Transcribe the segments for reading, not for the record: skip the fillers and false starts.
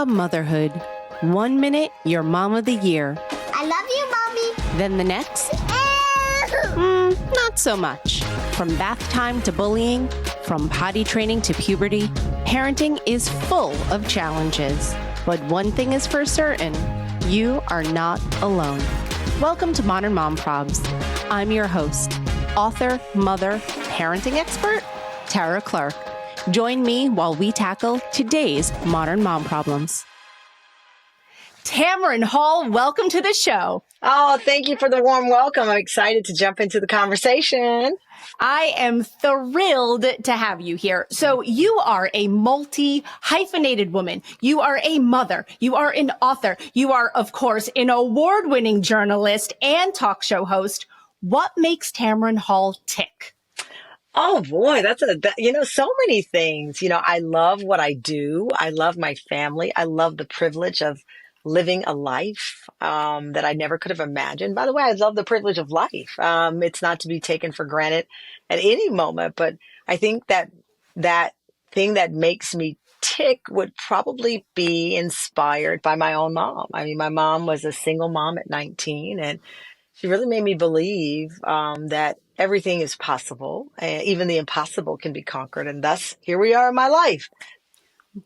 motherhood. 1 minute, you're mom of the year. I love you, Mommy. Then the next, not so much. From bath time to bullying, from potty training to puberty, parenting is full of challenges. But one thing is for certain, you are not alone. Welcome to Modern Mom Probs. I'm your host, author, mother, parenting expert, Tara Clark. Join me while we tackle today's modern mom problems. Tamron Hall, welcome to the show. Oh, thank you for the warm welcome. I'm excited to jump into the conversation. I am thrilled to have you here. So you are a multi-hyphenated woman. You are a mother. You are an author. You are, of course, an award-winning journalist and talk show host. What makes Tamron Hall tick? Oh boy, so many things. I love what I do. I love my family. I love the privilege of living a life that I never could have imagined. By the way, I love the privilege of life. It's not to be taken for granted at any moment, but I think that thing that makes me tick would probably be inspired by my own mom. I mean, my mom was a single mom at 19, and she really made me believe that everything is possible. Even the impossible can be conquered. And thus, here we are in my life.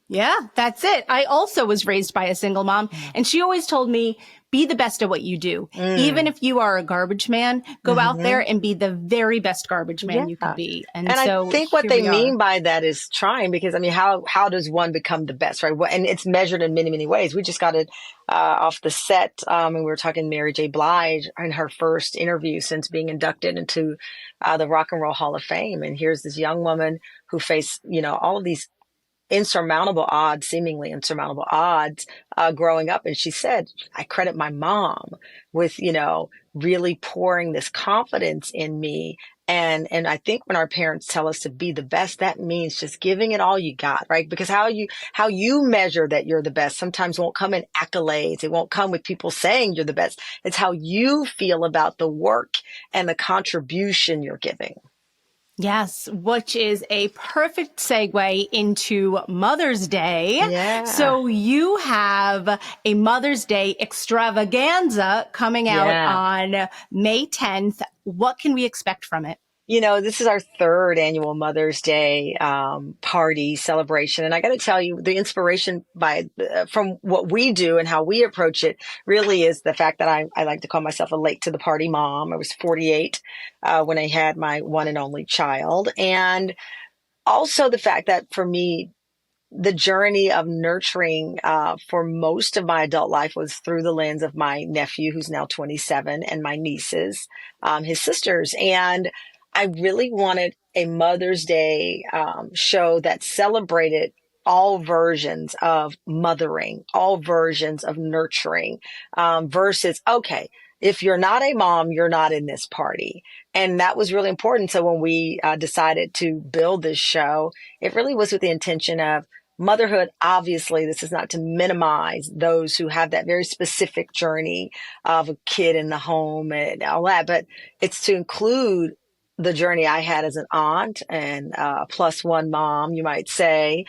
Yeah, that's it. I also was raised by a single mom, and she always told me, be the best at what you do. Even if you are a garbage man, go out there and be the very best garbage man you can be. And so I think what they mean by that is trying, because I mean, how does one become the best, right? And it's measured in many, many ways. We just got it off the set, and we were talking to Mary J. Blige in her first interview since being inducted into the Rock and Roll Hall of Fame. And here's this young woman who faced, all of these seemingly insurmountable odds, growing up. And she said, I credit my mom with, really pouring this confidence in me. And I think when our parents tell us to be the best, that means just giving it all you got, right? Because how you measure that you're the best sometimes won't come in accolades. It won't come with people saying you're the best. It's how you feel about the work and the contribution you're giving. Yes, which is a perfect segue into Mother's Day. Yeah. So you have a Mother's Day extravaganza coming out on May 10th. What can we expect from it? This is our third annual Mother's Day party celebration. And I got to tell you, the inspiration from what we do and how we approach it really is the fact that I like to call myself a late to the party mom. I was 48 when I had my one and only child. And also the fact that for me, the journey of nurturing for most of my adult life was through the lens of my nephew, who's now 27, and my nieces, his sisters. And I really wanted a Mother's Day show that celebrated all versions of mothering, all versions of nurturing, versus, okay, if you're not a mom, you're not in this party. And that was really important. So when we decided to build this show, it really was with the intention of motherhood. Obviously, this is not to minimize those who have that very specific journey of a kid in the home and all that, but it's to include the journey I had as an aunt and plus one mom, you might say.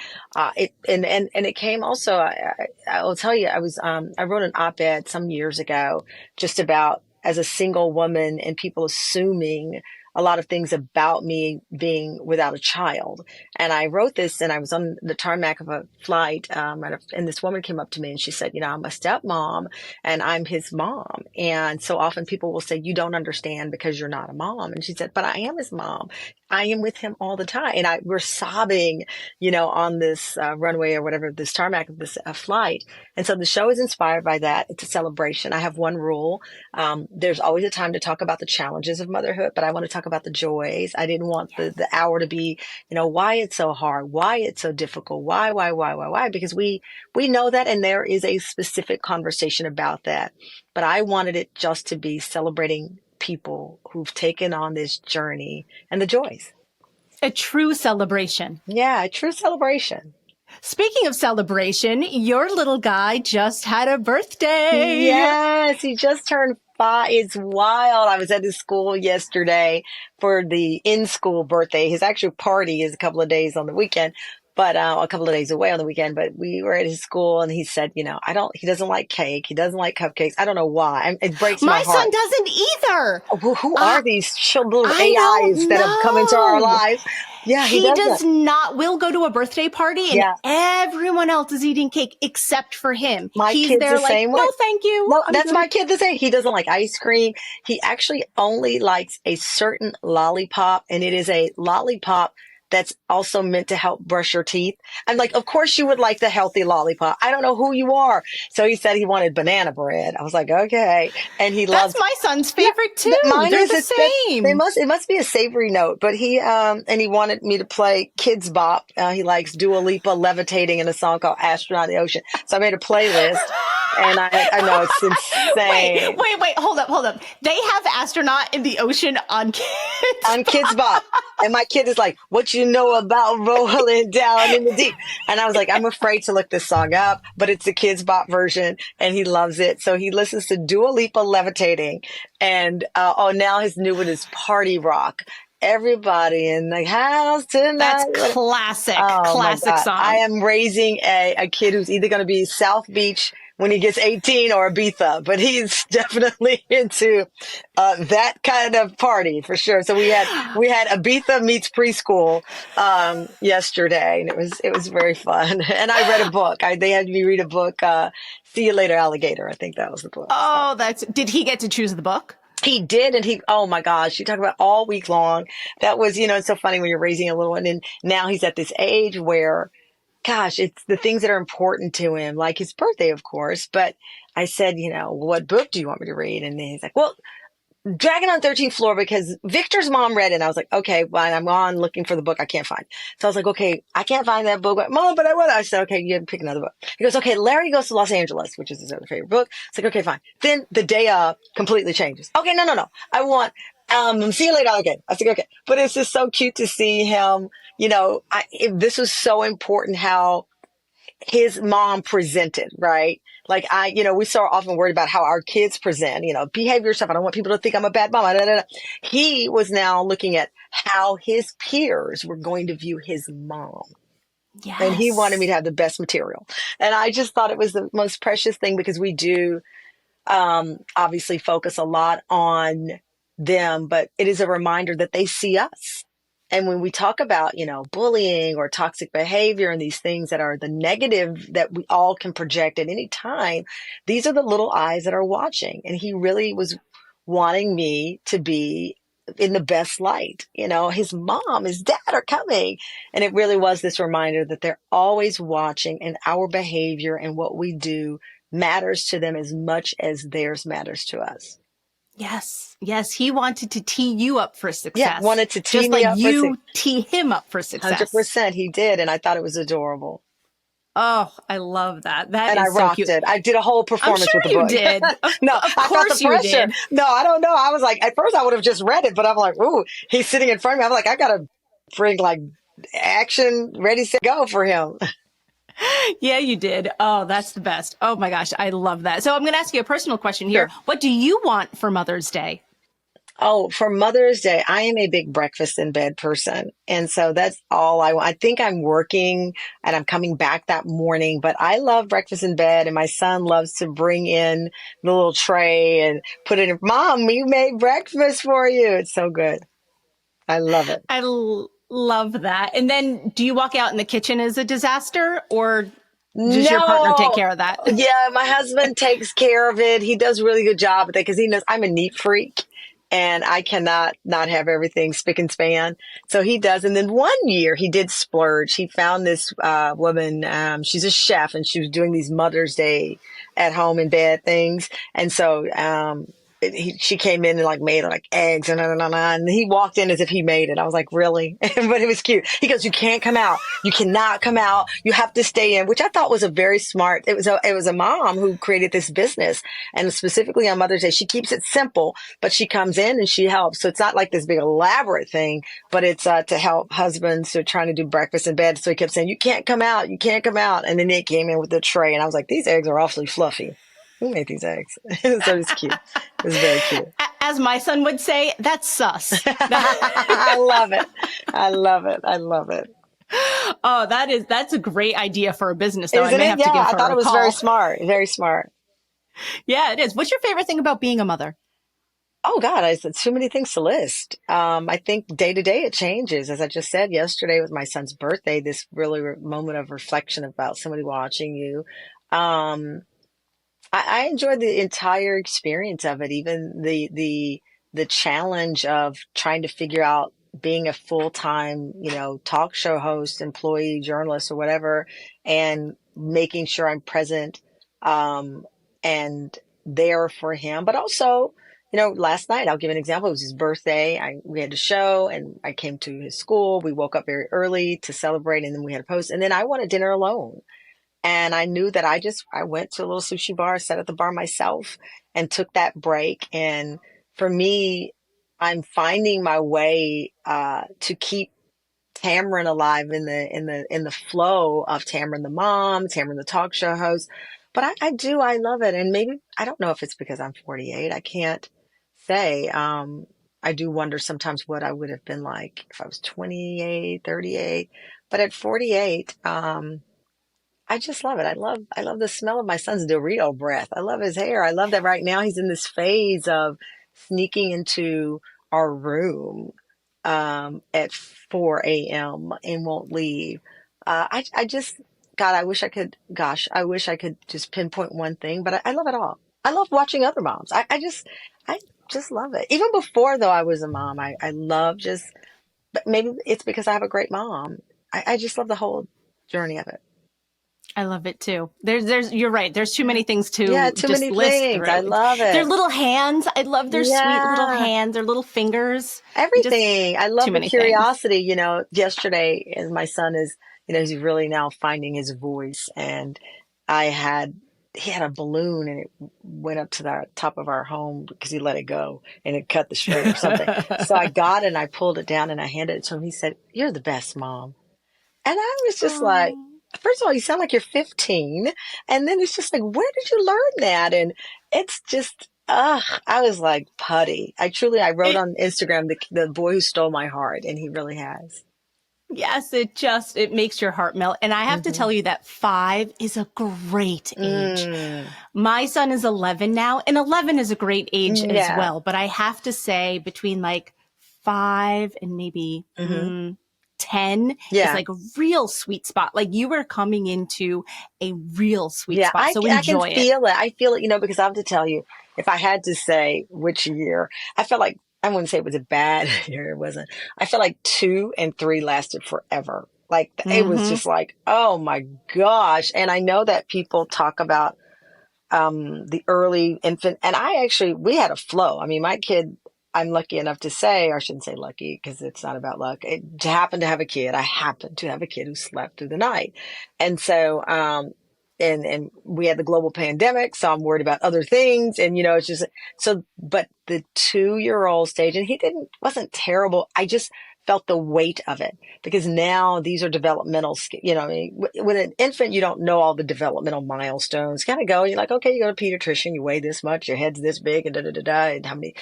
It came also. I will tell you, I wrote an op-ed some years ago just about as a single woman and people assuming a lot of things about me being without a child. And I wrote this, and I was on the tarmac of a flight, and this woman came up to me and she said, I'm a stepmom and I'm his mom. And so often people will say, you don't understand because you're not a mom. And she said, but I am his mom. I am with him all the time. And we're sobbing, on this runway or whatever, this tarmac of this flight. And so the show is inspired by that. It's a celebration. I have one rule. There's always a time to talk about the challenges of motherhood, but I want to talk about the joys. I didn't want the hour to be, why it's so hard, why it's so difficult, why, because we know that, and there is a specific conversation about that. But I wanted it just to be celebrating people who've taken on this journey and the joys. A true celebration. Yeah, a true celebration. Speaking of celebration, your little guy just had a birthday. Yes, he just turned 5. It's wild. I was at his school yesterday for the in-school birthday. His actual party is a couple of days on the weekend. but a couple of days away on the weekend. But we were at his school, and he said, he doesn't like cake. He doesn't like cupcakes. I don't know why. It breaks my My heart. son doesn't either. Who are these little I AIs don't that have come into our know. lives? Yeah, he He doesn't. does not. We'll go to a birthday party and Yeah. everyone else is eating cake except for him. My He's kid's there the like, same way. no, thank you. No, I'm that's good. my kid the same. He doesn't like ice cream. He actually only likes a certain lollipop, and it is a lollipop that's also meant to help brush your teeth. I'm like, of course you would like the healthy lollipop. I don't know who you are. So he said he wanted banana bread. I was like, okay. And he That's loves my son's favorite too. mine They're is the same. it must be a savory note, but he wanted me to play Kids Bop. He likes Dua Lipa levitating in a song called Astronaut in the Ocean. So I made a playlist, and I know it's insane. Wait, hold up. They have Astronaut in the Ocean on Kids. On Kids Bop. And my kid is like, what you know about rolling down in the deep? And I was like, I'm afraid to look this song up, but it's the Kids Bop version, and he loves it. So he listens to Dua Lipa levitating. And now his new one is Party Rock. Everybody in the house tonight. That's classic My God. song. I am raising a kid who's either going to be South Beach when he gets 18 or Ibiza, but he's definitely into that kind of party for sure. So we had Ibiza meets preschool yesterday, and it was very fun. And I read a book. They had me read a book. See You Later, Alligator. I think that was the book. Oh, did he get to choose the book? He did, and oh my gosh, you talk about all week long. That was, it's so funny when you're raising a little one, and now he's at this age where, gosh, it's the things that are important to him, like his birthday, of course. But I said, what book do you want me to read? And he's like, well, Dragon on 13th Floor, because Victor's mom read it. And I was like, okay, well, I'm on looking for the book I can't find. So I was like, okay, I can't find that book. Mom, but I want it. I said, okay, you have to pick another book. He goes, okay, Larry Goes to Los Angeles, which is his other favorite book. It's like, okay, fine. Then the day of completely changes. Okay, no. I want, See You Later, Alligator. I said, okay. But it's just so cute to see him, this was so important how his mom presented, right? Like we so often worried about how our kids present, behave yourself. I don't want people to think I'm a bad mom. He was now looking at how his peers were going to view his mom. Yes. And he wanted me to have the best material. And I just thought it was the most precious thing, because we do, obviously focus a lot on them, but it is a reminder that they see us. And when we talk about, bullying or toxic behavior and these things that are the negative that we all can project at any time, these are the little eyes that are watching. And he really was wanting me to be in the best light. His mom, his dad are coming. And it really was this reminder that they're always watching, and our behavior and what we do matters to them as much as theirs matters to us. Yes. He wanted to tee you up for success. Yeah, wanted to tee just me like up you tee him up for success. 100%, he did, and I thought it was adorable. Oh, I love that. And I is so rocked cute. it. I did a whole performance with the you book. did. No, of I felt course the pressure. You did. No, I don't know. I was like, at first I would have just read it, but I'm like, ooh, he's sitting in front of me. I'm like, I gotta bring like action, ready, set, go for him. Yeah, you did. Oh, that's the best. Oh my gosh, I love that. So I'm going to ask you a personal question here. Sure. What do you want for Mother's Day? Oh, for Mother's Day, I am a big breakfast in bed person. And so that's all I want. I think I'm working and I'm coming back that morning, but I love breakfast in bed. And my son loves to bring in the little tray and put it in. Mom, we made breakfast for you. It's so good. I love it. Love that. And then do you walk out in the kitchen as a disaster, or does your partner take care of that? Yeah, my husband takes care of it. He does a really good job with it, because he knows I'm a neat freak. And I cannot not have everything spick and span. So he does. And then one year he did splurge. He found this woman. She's a chef, and she was doing these Mother's Day at home in bed things. And so she came in and like made like eggs and he walked in as if he made it. I was like, really? But it was cute. He goes, you can't come out. You cannot come out. You have to stay in, which I thought was a very smart. It was a mom who created this business, and specifically on Mother's Day, she keeps it simple, but she comes in and she helps. So it's not like this big elaborate thing, but it's to help husbands who are trying to do breakfast in bed. So he kept saying, you can't come out. You can't come out. And then they came in with the tray, and I was like, these eggs are awfully fluffy. Who made these eggs? So it's cute. It was very cute. As my son would say, that's sus. I love it. I love it. I love it. Oh, that's a great idea for a business, though. I Isn't may it? have to Yeah, give I her thought a it was very call. smart. Very smart. Yeah, it is. What's your favorite thing about being a mother? Oh God, I said too many things to list. I think day to day it changes. As I just said yesterday was my son's birthday, this really moment of reflection about somebody watching you. Um, I enjoyed the entire experience of it, even the challenge of trying to figure out being a full-time, talk show host, employee, journalist, or whatever, and making sure I'm present and there for him. But also, last night, I'll give an example. It was his birthday. We had a show, and I came to his school. We woke up very early to celebrate, and then we had a post. And then I wanted dinner alone. And I knew that I went to a little sushi bar, sat at the bar myself and took that break. And for me, I'm finding my way, to keep Tamron alive in the flow of Tamron the mom, Tamron the talk show host. But I love it. And maybe, I don't know if it's because I'm 48. I can't say. I do wonder sometimes what I would have been like if I was 28, 38. But at 48, I just love it. I love the smell of my son's Dorito breath. I love his hair. I love that right now he's in this phase of sneaking into our room at 4 a.m. and won't leave. I just, God, I wish I could just pinpoint one thing, but I love it all. I love watching other moms. I just love it. Even before though I was a mom, I love just, but maybe it's because I have a great mom. I just love the whole journey of it. I love it too. You're right. There's too Yeah. many things Yeah, to too just many list things. I through. love Their it. little hands. I love their sweet little Yeah, hands, their little fingers. You just, everything. I too love the many things. curiosity. Yesterday, and my son is, he's really now finding his voice. And I had, he had a balloon and it went up to the top of our home because he let it go and it cut the string or something. So I got it and I pulled it down and I handed it to him. He said, "You're the best mom." And I was just like, Oh. first of all, you sound like you're 15. And then it's just like, where did you learn that? And it's just, I was like putty. I wrote It, on Instagram, the boy who stole my heart, and he really has. yes, it makes your heart melt. And I have to Hmm. tell you that 5 is a great age. Mm, My son is 11 now, and 11 is a great age as yeah. well. But I have to say, between like 5 and maybe Hmm. 10 is Yeah. like a real sweet spot. Like you are coming into a real sweet Yeah. spot. So I can enjoy it. feel it. I feel it, because I have to tell you, if I had to say which year, I felt like, I wouldn't say it was a bad year. It wasn't. I felt like 2 and 3 lasted forever. Like it was Hmm. just like, oh my gosh. And I know that people talk about the early infant. And we had a flow. I mean, my kid, I'm lucky enough to say, or I shouldn't say lucky because it's not about luck. It happened to have a kid. I happened to have a kid who slept through the night. And so, and we had the global pandemic. So I'm worried about other things. And, it's just so, but the 2-year-old stage, and wasn't terrible. I just felt the weight of it because now these are developmental, I mean, with an infant, you don't know all the developmental milestones. Kind of go, you're like, okay, you go to pediatrician, you weigh this much, your head's this big, and da da da da, and how many.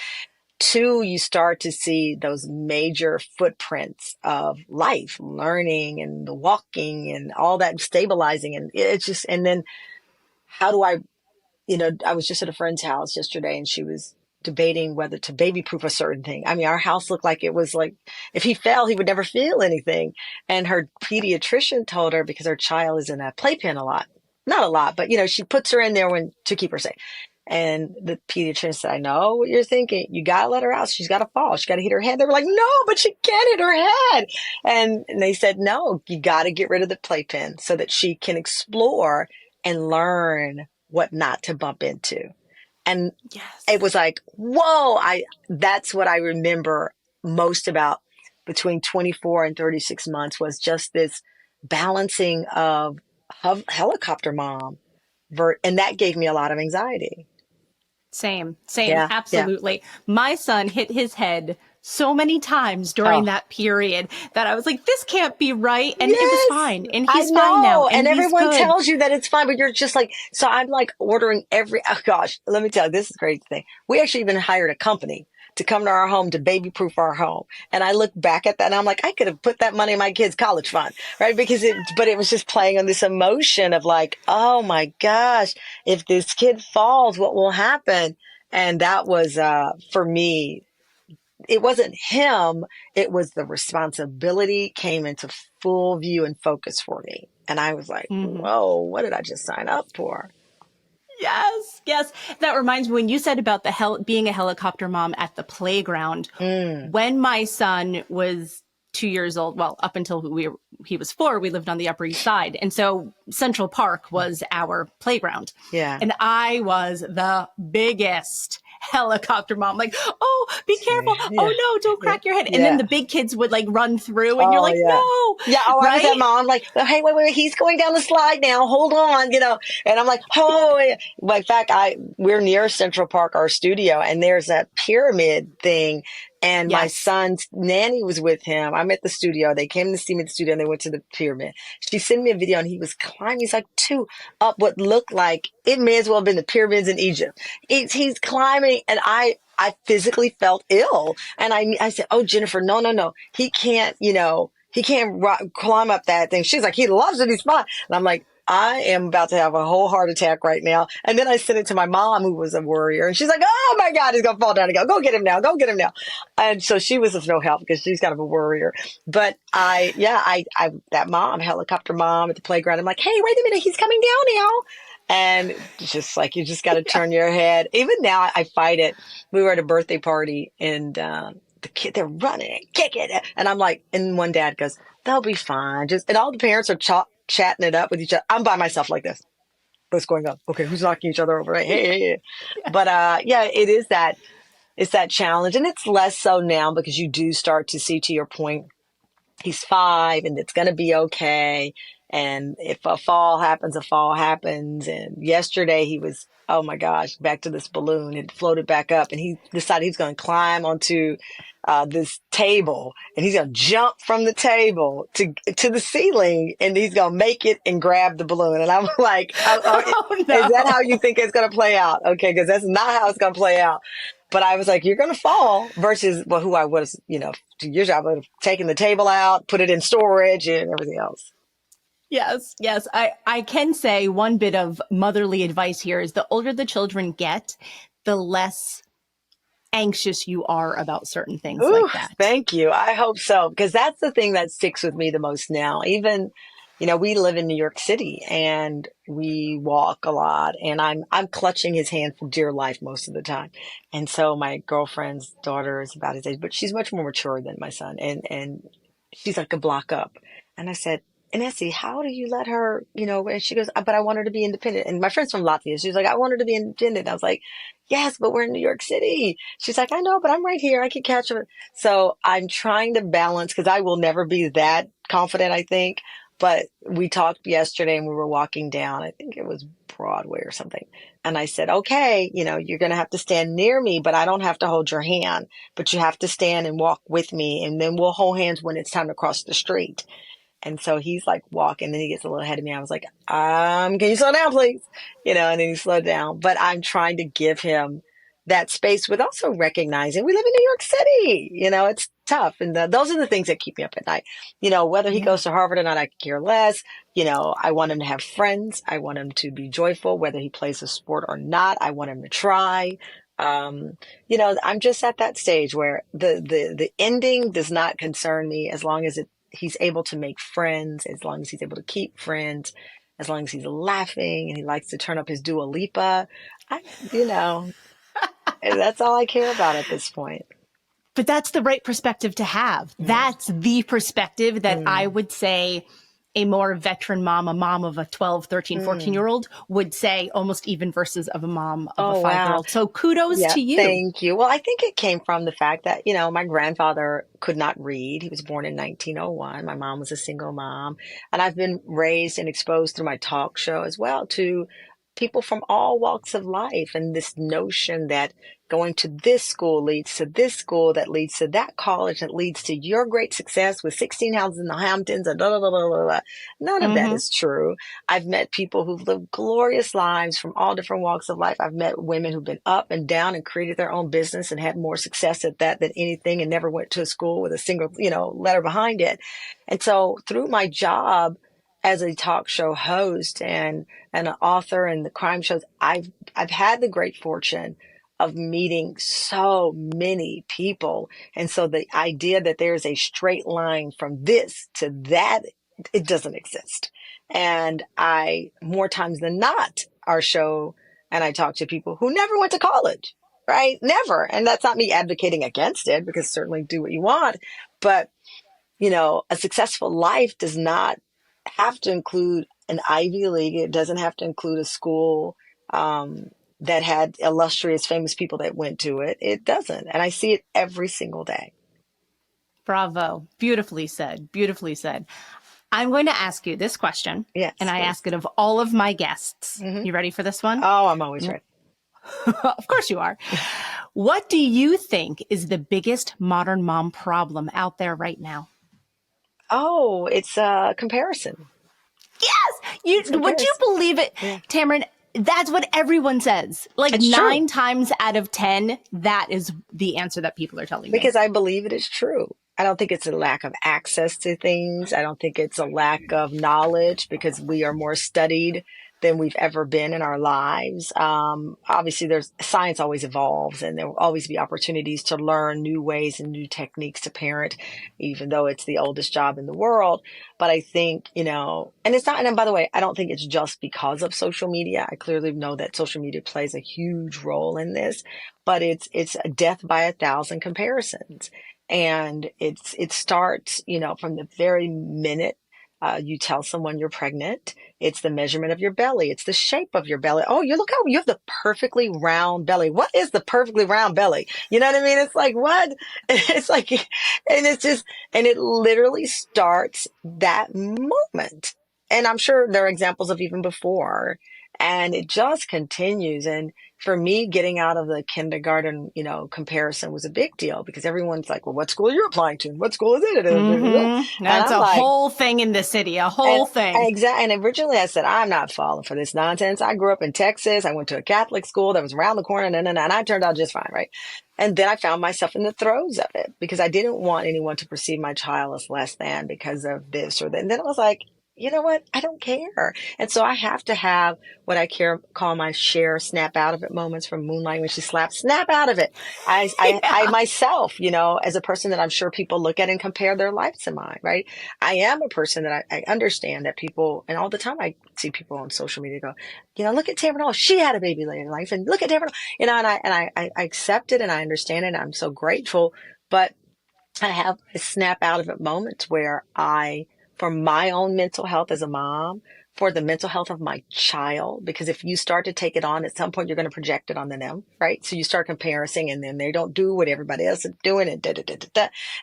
2, you start to see those major footprints of life, learning and the walking and all that stabilizing, and it's just, and then how do I was just at a friend's house yesterday and she was debating whether to baby proof a certain thing. I mean, our house looked like it was like if he fell, he would never feel anything. And her pediatrician told her because her child is in a playpen a lot, not a lot, but she puts her in there to keep her safe. And the pediatrician said, "I know what you're thinking. You got to let her out. She's got to fall. She got to hit her head." They were like, "No, but she can't hit her head." And they said, "No, you got to get rid of the playpen so that she can explore and learn what not to bump into." And it Yes. was like, whoa, that's what I remember most about between 24 and 36 months was just this balancing of helicopter mom. And that gave me a lot of anxiety. Same, Yeah. Yeah. absolutely. My son hit his head so many times Oh, during that period that I was like, this can't be right. And it was yes, fine. And I he's fine now. know. And And he's everyone good. tells you that it's fine, but you're just like, so I'm like ordering oh gosh, let me tell you, this is a great thing. We actually even hired a company to come to our home to baby proof our home. And I look back at that and I'm like, I could have put that money in my kid's college fund, right? But it was just playing on this emotion of like, oh my gosh, if this kid falls, what will happen? And that was, for me, it wasn't him. It was the responsibility came into full view and focus for me. And I was like, Mhm. whoa, what did I just sign up for? Yes, yes. That reminds me when you said about being a helicopter mom at the playground. Mm, When my son was 2 years old, well, up until he was 4, we lived on the Upper East Side, and so Central Park was our playground, yeah. and I was the biggest helicopter mom. Like, oh, be careful! Yeah. Oh no, don't Yeah. crack your head! And then Yeah. the big kids would like run through, and you're Oh like, yeah. no, Yeah. Oh, I was that right? mom. I'm like, oh, hey, wait, he's going down the slide now. Hold on, And I'm like, oh, yeah. Well, in fact, we're near Central Park, our studio, and there's that pyramid thing. And my Yes. son's nanny was with him. I'm at the studio. They came to see me at the studio and they went to the pyramid. She sent me a video and he was climbing. He's like 2 up what looked like it may as well have been the pyramids in Egypt. He's climbing and I physically felt ill. And I said, oh, Jennifer, no. He can't, he can't climb up that thing. She's like, he loves it. He's fine. And I'm like, I am about to have a whole heart attack right now. And then I sent it to my mom, who was a worrier. And she's like, oh my God, he's going to fall down again. Go get him now. Go get him now. And so she was of no help because she's kind of a worrier. But that mom, helicopter mom at the playground, I'm like, hey, wait a minute. He's coming down now. And it's just like, you just got to turn your head. Even now I fight it. We were at a birthday party and, the kid, they're running and kicking. And I'm like, and one dad goes, they'll be fine. And all the parents are chatting it up with each other. I'm by myself like this. What's going on? Okay. Who's knocking each other over? Right? Hey. But, yeah, it's that challenge. And it's less so now because you do start to see, to your point, he's 5 and it's going to be okay. And if a fall happens, a fall happens. And yesterday he was, oh my gosh, back to this balloon. It floated back up and he decided he's going to climb onto this table and he's going to jump from the table to the ceiling and he's going to make it and grab the balloon. And I'm like, Oh is that no. how you think it's going to play out? Okay. Cause that's not how it's going to play out. But I was like, you're going to fall versus who I was, 2 years ago, I would have taken the table out, put it in storage and everything else. Yes, yes. I can say one bit of motherly advice here is the older the children get, the less anxious you are about certain things Ooh, like that. thank you. I hope so, because that's the thing that sticks with me the most now. Even, we live in New York City and we walk a lot and I'm clutching his hand for dear life most of the time. And so my girlfriend's daughter is about his age, but she's much more mature than my son. And she's like a block up. And I said, and Essie, how do you let her, and she goes, but I want her to be independent. And my friend's from Latvia. She's like, I want her to be independent. I was like, yes, but we're in New York City. She's like, I know, but I'm right here. I can catch her. So I'm trying to balance because I will never be that confident, I think. But we talked yesterday and we were walking down. I think it was Broadway or something. And I said, okay, you're going to have to stand near me, but I don't have to hold your hand, but you have to stand and walk with me. And then we'll hold hands when it's time to cross the street. And so he's like walking, then he gets a little ahead of me. I was like, can you slow down, please? And then he slowed down. But I'm trying to give him that space with also recognizing we live in New York City. It's tough. And those are the things that keep me up at night. Whether he Yeah. goes to Harvard or not, I could care less. I want him to have friends. I want him to be joyful, whether he plays a sport or not. I want him to try. I'm just at that stage where the ending does not concern me as long as he's able to make friends, as long as he's able to keep friends, as long as he's laughing and he likes to turn up his Dua Lipa. You know, that's all I care about at this point. But that's the right perspective to have. Mm. That's the perspective that I Mm. would say a more veteran mom, a mom of a 12, 13, 14-year-old would say almost even versus of a mom of a Oh, wow. 5-year-old. So kudos Yeah, to you. thank you. Well, I think it came from the fact that, my grandfather could not read. He was born in 1901. My mom was a single mom. And I've been raised and exposed through my talk show as well to people from all walks of life, and this notion that going to this school leads to this school that leads to that college that leads to your great success with 16 houses in the Hamptons and blah, blah, blah, blah, blah. None of that is true. I've met people who've lived glorious lives from all different walks of life. I've met women who've been up and down and created their own business and had more success at that than anything, and never went to a school with a single, letter behind it. And so through my job as a talk show host and an author and the crime shows, I've had the great fortune of meeting so many people. And so the idea that there's a straight line from this to that, it doesn't exist. And I, more times than not, our show, and I talk to people who never went to college, right? Never. And that's not me advocating against it, because certainly do what you want. But, a successful life does not have to include an Ivy League. It doesn't have to include a school that had illustrious, famous people that went to it. It doesn't. And I see it every single day. Bravo. Beautifully said. Beautifully said. I'm going to ask you this question. Yes, and I please. ask it of all of my guests. You ready for this one? Oh, I'm always ready. Of course you are. What do you think is the biggest modern mom problem out there right now? Oh, it's comparison. Yes. Would you believe it, Tamron? That's what everyone says. Like it's 9 times out of 10, that is the answer that people are telling me. Because I believe it is true. I don't think it's a lack of access to things. I don't think it's a lack of knowledge, because we are more studied than we've ever been in our lives. Obviously, science always evolves, and there will always be opportunities to learn new ways and new techniques to parent, even though it's the oldest job in the world. But I think, and it's not, and by the way, I don't think it's just because of social media. I clearly know that social media plays a huge role in this, but it's a death by 1,000 comparisons. And it starts, from the very minute you tell someone you're pregnant. It's the measurement of your belly. It's the shape of your belly. Oh, look how you have the perfectly round belly. What is the perfectly round belly? You know what I mean? It's like, what? It's like, and it's just, and it literally starts that moment. And I'm sure there are examples of even before, and it just continues. And for me, getting out of the kindergarten, comparison was a big deal, because everyone's like, well, what school are you applying to? What school is it? That's a whole thing in the city, a whole thing. Exactly. And originally I said, I'm not falling for this nonsense. I grew up in Texas. I went to a Catholic school that was around the corner, and I turned out just fine, right? And then I found myself in the throes of it, because I didn't want anyone to perceive my child as less than because of this or that. And then it was like, you know what? I don't care. And so I have to have what I call my Cher snap out of it moments from Moonlight, when she slaps, snap out of it. I myself, as a person that I'm sure people look at and compare their life to mine, right? I am a person that I understand that people, and all the time I see people on social media go, look at Tamron Hall. She had a baby later in life, and look at Tamron Hall, and I accept it, and I understand it, and I'm so grateful. But I have a snap out of it moments where for my own mental health as a mom, for the mental health of my child, because if you start to take it on, at some point you're going to project it on them, right? So you start comparing, and then they don't do what everybody else is doing, and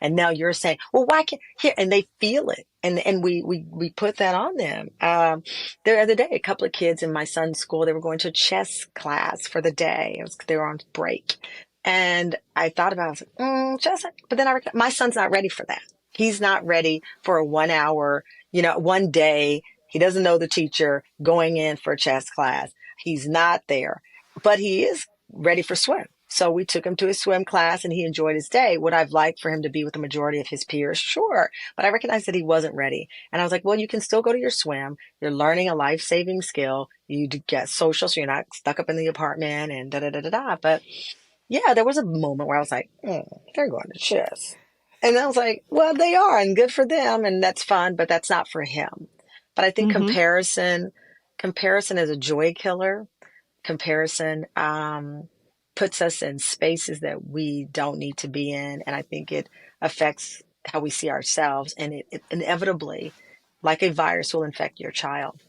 and now you're saying, well, why can't here? And they feel it, and we put that on them. The other day, a couple of kids in my son's school, they were going to a chess class for the day. They were on break, and I thought about it. I was like, chess, but then my son's not ready for that. He's not ready for a 1 hour, one day. He doesn't know the teacher, going in for a chess class. He's not there, but he is ready for swim. So we took him to his swim class, and he enjoyed his day. Would I've liked for him to be with the majority of his peers? Sure. But I recognized that he wasn't ready. And I was like, well, you can still go to your swim. You're learning a life-saving skill. You get social, so you're not stuck up in the apartment and da-da-da-da-da. But yeah, there was a moment where I was like, they're going to chess. And I was like, well, they are, and good for them, and that's fun, but that's not for him. But I think comparison is a joy killer. Comparison puts us in spaces that we don't need to be in, and I think it affects how we see ourselves, and it inevitably, like a virus, will infect your child.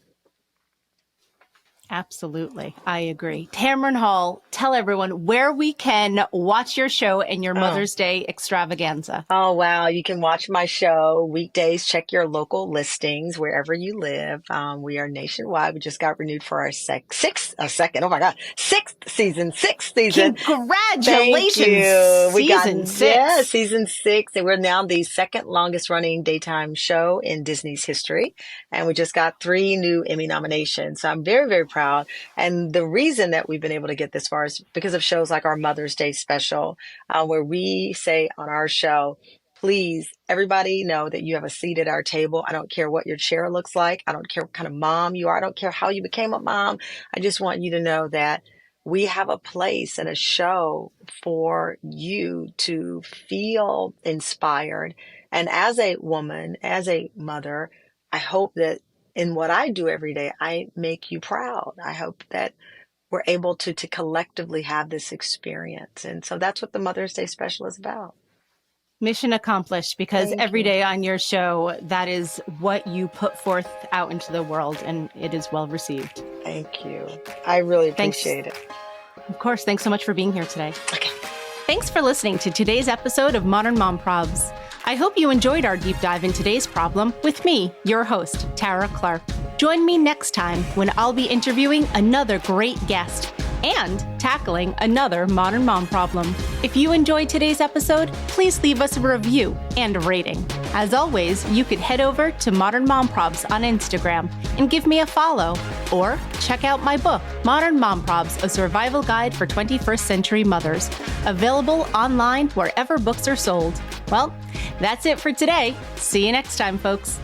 Absolutely. I agree. Tamron Hall, tell everyone where we can watch your show and your Mother's Day extravaganza. Oh, wow. You can watch my show weekdays. Check your local listings wherever you live. We are nationwide. We just got renewed for our sixth season. Congratulations. Thank you. Season 6. Yeah, season 6. And we're now the second longest running daytime show in Disney's history. And we just got 3 new Emmy nominations. So I'm very, very proud. And the reason that we've been able to get this far is because of shows like our Mother's Day special, where we say on our show, please, everybody know that you have a seat at our table. I don't care what your chair looks like. I don't care what kind of mom you are. I don't care how you became a mom. I just want you to know that we have a place and a show for you to feel inspired. And as a woman, as a mother, I hope that in what I do every day, I make you proud. I hope that we're able to collectively have this experience. And so that's what the Mother's Day special is about. Mission accomplished, because Thank every you. day on your show, that is what you put forth out into the world, and it is well received. Thank you. I really appreciate it. Of course. Thanks so much for being here today. Okay. Thanks for listening to today's episode of Modern Mom Probs. I hope you enjoyed our deep dive in today's problem with me, your host, Tara Clark. Join me next time when I'll be interviewing another great guest and tackling another modern mom problem. If you enjoyed today's episode, please leave us a review and a rating. As always, you could head over to Modern Mom Probs on Instagram and give me a follow, or check out my book, Modern Mom Probs, A Survival Guide for 21st Century Mothers, available online wherever books are sold. Well, that's it for today. See you next time, folks.